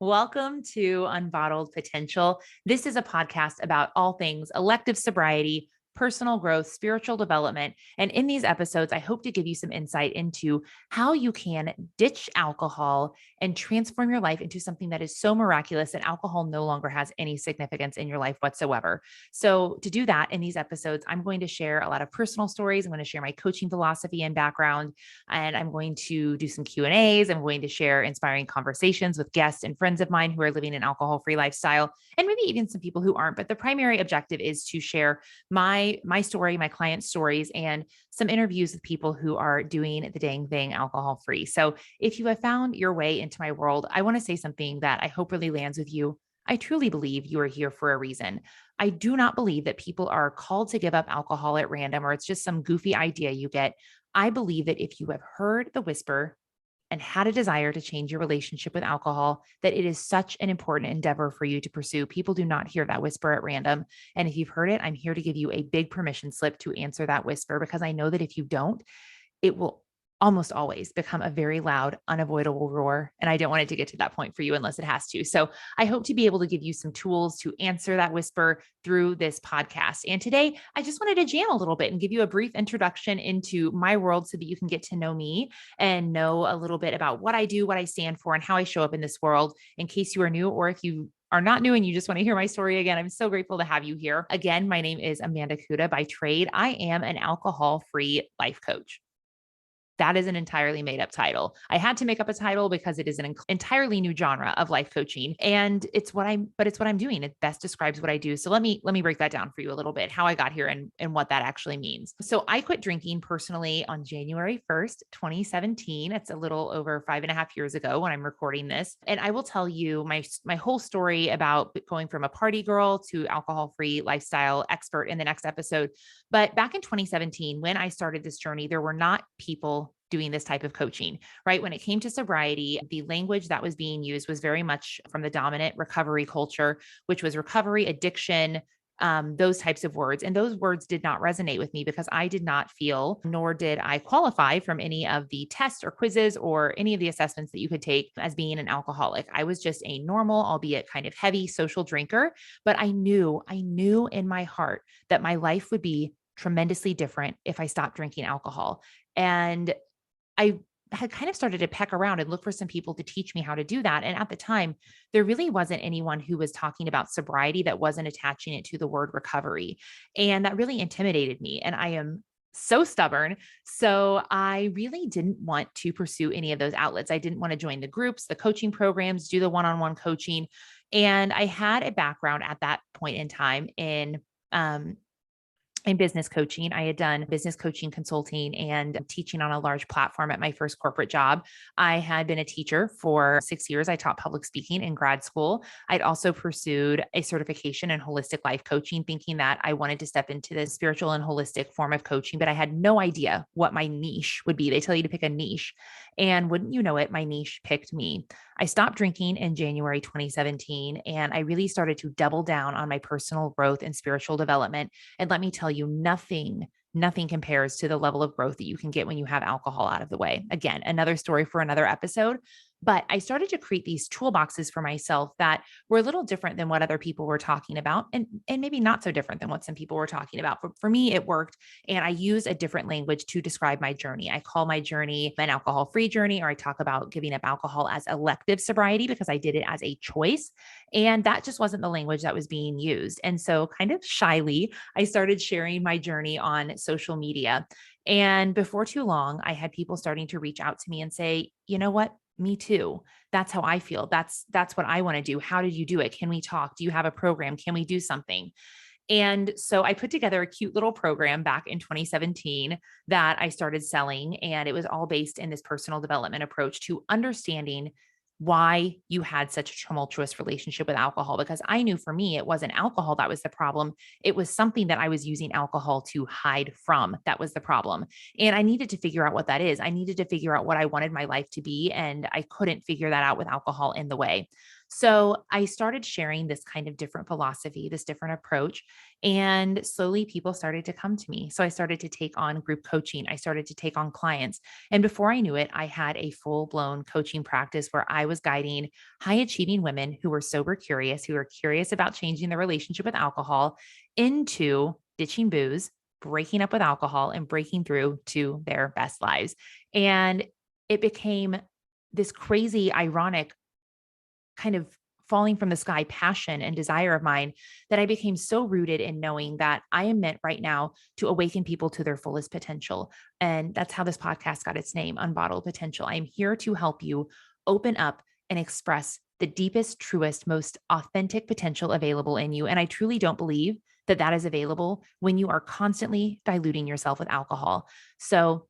Welcome to Unbottled Potential. This is a podcast about all things elective sobriety, personal growth, spiritual development. And in these episodes, I hope to give you some insight into how you can ditch alcohol and transform your life into something that is so miraculous that alcohol no longer has any significance in your life whatsoever. So, to do that in these episodes, I'm going to share a lot of personal stories. I'm going to share my coaching philosophy and background, and I'm going to do some Q&As. I'm going to share inspiring conversations with guests and friends of mine who are living an alcohol-free lifestyle, and maybe even some people who aren't. But the primary objective is to share my story, my clients' stories, and some interviews with people who are doing the dang thing alcohol free. So if you have found your way into my world, I want to say something that I hope really lands with you. I truly believe you are here for a reason. I do not believe that people are called to give up alcohol at random or it's just some goofy idea you get. I believe that if you have heard the whisper and had a desire to change your relationship with alcohol, that it is such an important endeavor for you to pursue. People do not hear that whisper at random. And if you've heard it, I'm here to give you a big permission slip to answer that whisper, because I know that if you don't, it will almost always become a very loud, unavoidable roar. And I don't want it to get to that point for you unless it has to. So I hope to be able to give you some tools to answer that whisper through this podcast. And today, I just wanted to jam a little bit and give you a brief introduction into my world so that you can get to know me and know a little bit about what I do, what I stand for, and how I show up in this world in case you are new, or if you are not new and you just want to hear my story again. I'm so grateful to have you here. Again, my name is Amanda Kuda. By trade, I am an alcohol-free life coach. That is an entirely made up title. I had to make up a title because it is an entirely new genre of life coaching, and it's what I'm doing. It best describes what I do. So let me break that down for you a little bit, how I got here and what that actually means. So I quit drinking personally on January 1st, 2017. It's a little over 5.5 years ago when I'm recording this. And I will tell you my whole story about going from a party girl to alcohol-free lifestyle expert in the next episode. But back in 2017, when I started this journey, there were not people doing this type of coaching, right? When it came to sobriety, the language that was being used was very much from the dominant recovery culture, which was recovery, addiction, those types of words. And those words did not resonate with me because I did not feel, nor did I qualify from any of the tests or quizzes or any of the assessments that you could take as being an alcoholic. I was just a normal, albeit kind of heavy social drinker, but I knew in my heart that my life would be tremendously different if I stopped drinking alcohol. And I had kind of started to peck around and look for some people to teach me how to do that. And at the time, there really wasn't anyone who was talking about sobriety that wasn't attaching it to the word recovery. And that really intimidated me. And I am so stubborn. So I really didn't want to pursue any of those outlets. I didn't want to join the groups, the coaching programs, do the one-on-one coaching. And I had a background at that point in time in business coaching. I had done business coaching, consulting, and teaching on a large platform at my first corporate job. I had been a teacher for 6 years. I taught public speaking in grad school. I'd also pursued a certification in holistic life coaching, thinking that I wanted to step into the spiritual and holistic form of coaching, but I had no idea what my niche would be. They tell you to pick a niche. And wouldn't you know it, my niche picked me. I stopped drinking in January 2017, and I really started to double down on my personal growth and spiritual development. And let me tell you, nothing compares to the level of growth that you can get when you have alcohol out of the way. Again, another story for another episode. But I started to create these toolboxes for myself that were a little different than what other people were talking about, and maybe not so different than what some people were talking about. But for me, it worked. And I use a different language to describe my journey. I call my journey an alcohol-free journey, or I talk about giving up alcohol as elective sobriety because I did it as a choice. And that just wasn't the language that was being used. And so kind of shyly, I started sharing my journey on social media. And before too long, I had people starting to reach out to me and say, you know what? Me too. That's how I feel. That's what I want to do. How did you do it? Can we talk? Do you have a program? Can we do something? And so I put together a cute little program back in 2017 that I started selling. And it was all based in this personal development approach to understanding why you had such a tumultuous relationship with alcohol. Because I knew for me, it wasn't alcohol that was the problem. It was something that I was using alcohol to hide from that was the problem. And I needed to figure out what that is. I needed to figure out what I wanted my life to be. And I couldn't figure that out with alcohol in the way. So I started sharing this kind of different philosophy, this different approach, and slowly people started to come to me. So I started to take on group coaching. I started to take on clients. And before I knew it, I had a full blown coaching practice where I was guiding high achieving women who were sober curious, who were curious about changing their relationship with alcohol into ditching booze, breaking up with alcohol, and breaking through to their best lives. And it became this crazy, ironic kind of falling from the sky passion and desire of mine that I became so rooted in knowing that I am meant right now to awaken people to their fullest potential. And that's how this podcast got its name, Unbottled Potential. I am here to help you open up and express the deepest, truest, most authentic potential available in you. And I truly don't believe that that is available when you are constantly diluting yourself with alcohol. So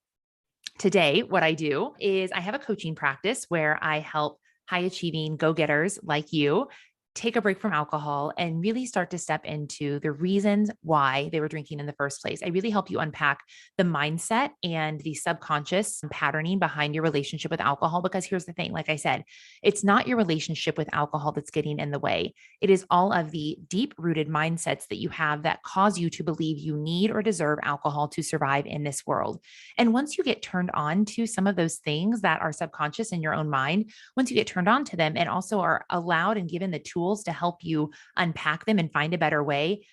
today, what I do is I have a coaching practice where I help high achieving go getters like you take a break from alcohol and really start to step into the reasons why they were drinking in the first place. I really help you unpack the mindset and the subconscious patterning behind your relationship with alcohol. Because here's the thing, like I said, it's not your relationship with alcohol that's getting in the way. It is all of the deep rooted mindsets that you have that cause you to believe you need or deserve alcohol to survive in this world. And once you get turned on to some of those things that are subconscious in your own mind, once you get turned on to them and also are allowed and given the tools to help you unpack them and find a better way,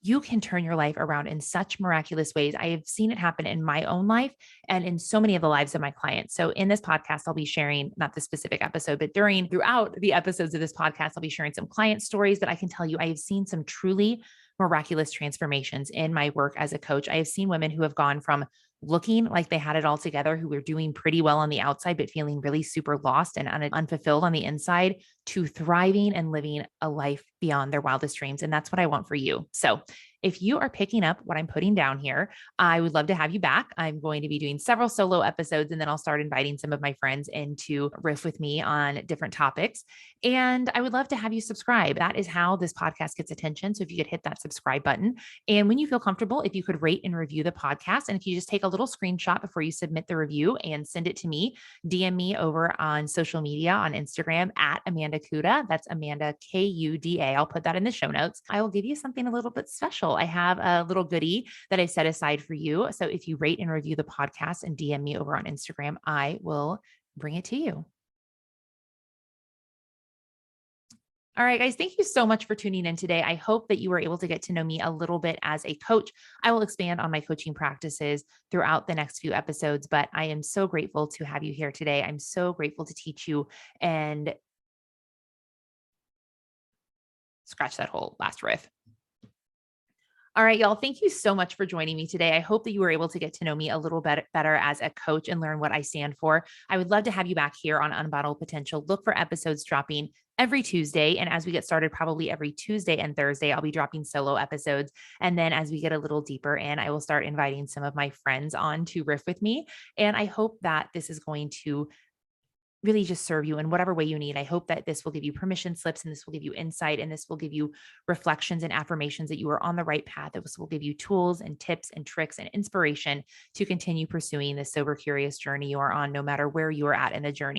you can turn your life around in such miraculous ways. I have seen it happen in my own life and in so many of the lives of my clients. So in this podcast, I'll be sharing, not the specific episode, but throughout the episodes of this podcast, I'll be sharing some client stories that I can tell you I have seen some truly miraculous transformations in my work as a coach. I have seen women who have gone from looking like they had it all together, who were doing pretty well on the outside, but feeling really super lost and unfulfilled on the inside, to thriving and living a life beyond their wildest dreams. And that's what I want for you. So if you are picking up what I'm putting down here, I would love to have you back. I'm going to be doing several solo episodes, and then I'll start inviting some of my friends in to riff with me on different topics. And I would love to have you subscribe. That is how this podcast gets attention. So if you could hit that subscribe button, and when you feel comfortable, if you could rate and review the podcast, and if you just take a little screenshot before you submit the review and send it to me, DM me over on social media on Instagram at Amanda Kuda. That's Amanda Kuda. I'll put that in the show notes. I will give you something a little bit special. I have a little goodie that I set aside for you. So if you rate and review the podcast and DM me over on Instagram, I will bring it to you. All right, guys, thank you so much for tuning in today. I hope that you were able to get to know me a little bit as a coach. I will expand on my coaching practices throughout the next few episodes, but I am so grateful to have you here today. I'm so grateful to teach you and scratch that whole last riff. All right, y'all. Thank you so much for joining me today. I hope that you were able to get to know me a little bit better as a coach and learn what I stand for. I would love to have you back here on Unbottled Potential. Look for episodes dropping every Tuesday. And as we get started, probably every Tuesday and Thursday, I'll be dropping solo episodes. And then as we get a little deeper in, I will start inviting some of my friends on to riff with me. And I hope that this is going to really just serve you in whatever way you need. I hope that this will give you permission slips, and this will give you insight, and this will give you reflections and affirmations that you are on the right path. This will give you tools and tips and tricks and inspiration to continue pursuing the sober curious journey you are on, no matter where you are at in the journey.